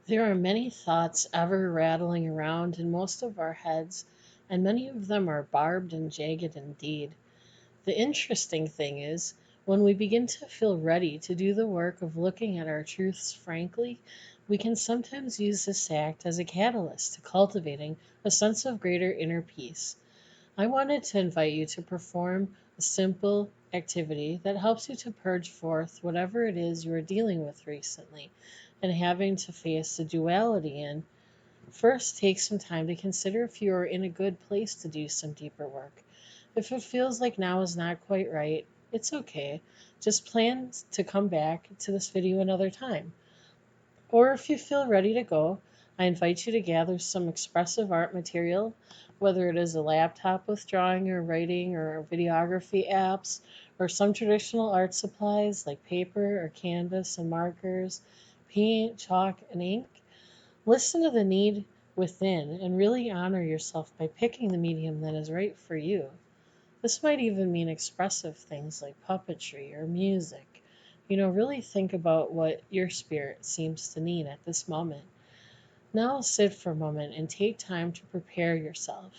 There are many thoughts ever rattling around in most of our heads, and many of them are barbed and jagged indeed. The interesting thing is, when we begin to feel ready to do the work of looking at our truths frankly, we can sometimes use this act as a catalyst to cultivating a sense of greater inner peace. I wanted to invite you to perform a simple activity that helps you to purge forth whatever it is you are dealing with recently and having to face the duality in. First, take some time to consider if you are in a good place to do some deeper work. If it feels like now is not quite right, it's okay. Just plan to come back to this video another time. Or if you feel ready to go, I invite you to gather some expressive art material, whether it is a laptop with drawing or writing or videography apps, or some traditional art supplies like paper or canvas and markers, paint, chalk, and ink. Listen to the need within and really honor yourself by picking the medium that is right for you. This might even mean expressive things like puppetry or music. Really think about what your spirit seems to need at this moment. Now sit for a moment and take time to prepare yourself.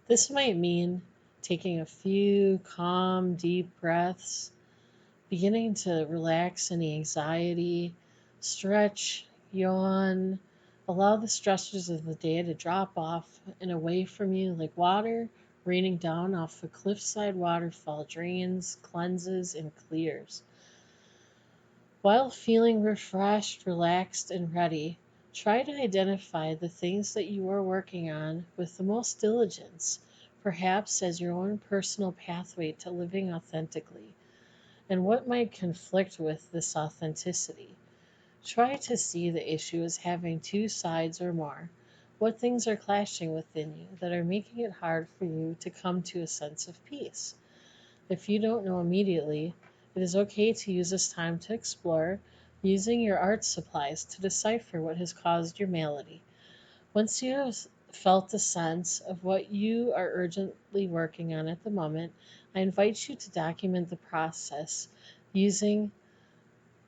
This might mean taking a few calm, deep breaths, beginning to relax any anxiety, stretch, yawn, allow the stressors of the day to drop off and away from you like water raining down off a cliffside waterfall drains, cleanses, and clears. While feeling refreshed, relaxed, and ready, try to identify the things that you are working on with the most diligence, perhaps as your own personal pathway to living authentically, and what might conflict with this authenticity. Try to see the issue as having two sides or more. What things are clashing within you that are making it hard for you to come to a sense of peace? If you don't know immediately, it is okay to use this time to explore using your art supplies to decipher what has caused your malady. Once you have felt the sense of what you are urgently working on at the moment, I invite you to document the process using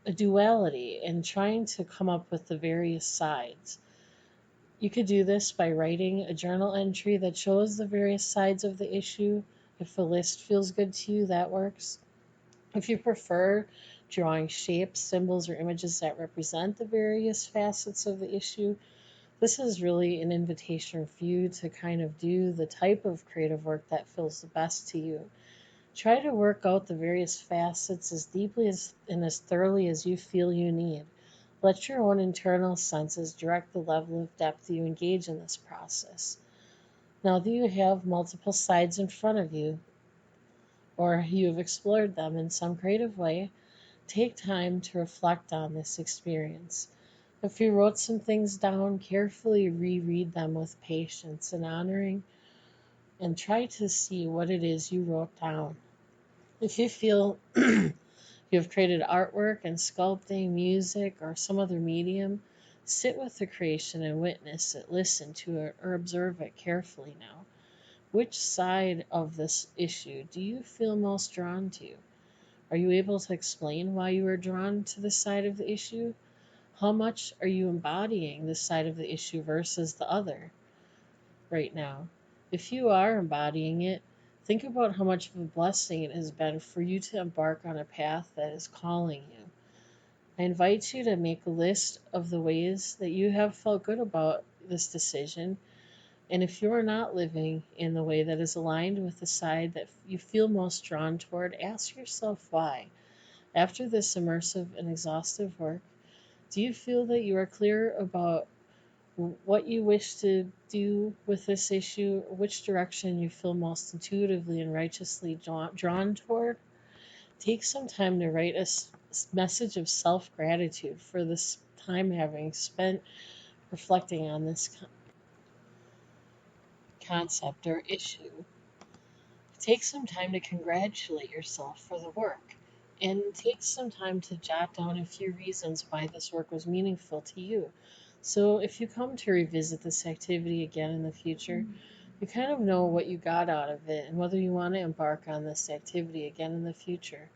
a duality and trying to come up with the various sides. You could do this by writing a journal entry that shows the various sides of the issue. If a list feels good to you, that works. If you prefer drawing shapes, symbols, or images that represent the various facets of the issue, this is really an invitation for you to kind of do the type of creative work that feels the best to you. Try to work out the various facets as deeply and as thoroughly as you feel you need. Let your own internal senses direct the level of depth you engage in this process. Now that you have multiple sides in front of you, or you have explored them in some creative way, take time to reflect on this experience. If you wrote some things down, carefully reread them with patience and honoring, and try to see what it is you wrote down. If you feel you have created artwork and sculpting, music, or some other medium, sit with the creation and witness it, listen to it, or observe it carefully now. Which side of this issue do you feel most drawn to? Are you able to explain why you are drawn to this side of the issue? How much are you embodying this side of the issue versus the other right now? If you are embodying it, think about how much of a blessing it has been for you to embark on a path that is calling you. I invite you to make a list of the ways that you have felt good about this decision. And if you are not living in the way that is aligned with the side that you feel most drawn toward, ask yourself why. After this immersive and exhaustive work, do you feel that you are clear about what you wish to do with this issue, which direction you feel most intuitively and righteously drawn toward? Take some time to write a message of self gratitude for this time having spent reflecting on this concept or issue. Take some time to congratulate yourself for the work and take some time to jot down a few reasons why this work was meaningful to you. So, if you come to revisit this activity again in the future, you kind of know what you got out of it and whether you want to embark on this activity again in the future.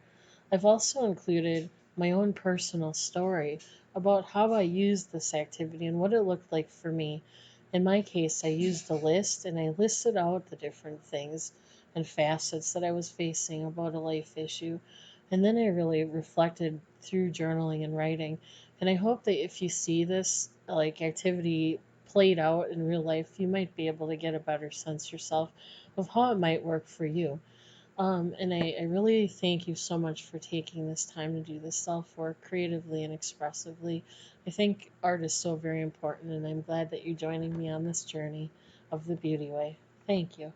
I've also included my own personal story about how I used this activity and what it looked like for me. In my case, I used a list and I listed out the different things and facets that I was facing about a life issue. And then I really reflected through journaling and writing. And I hope that if you see this like activity played out in real life, you might be able to get a better sense yourself of how it might work for you. And I really thank you so much for taking this time to do this self work creatively and expressively. I think art is so very important, and I'm glad that you're joining me on this journey of the beauty way. Thank you.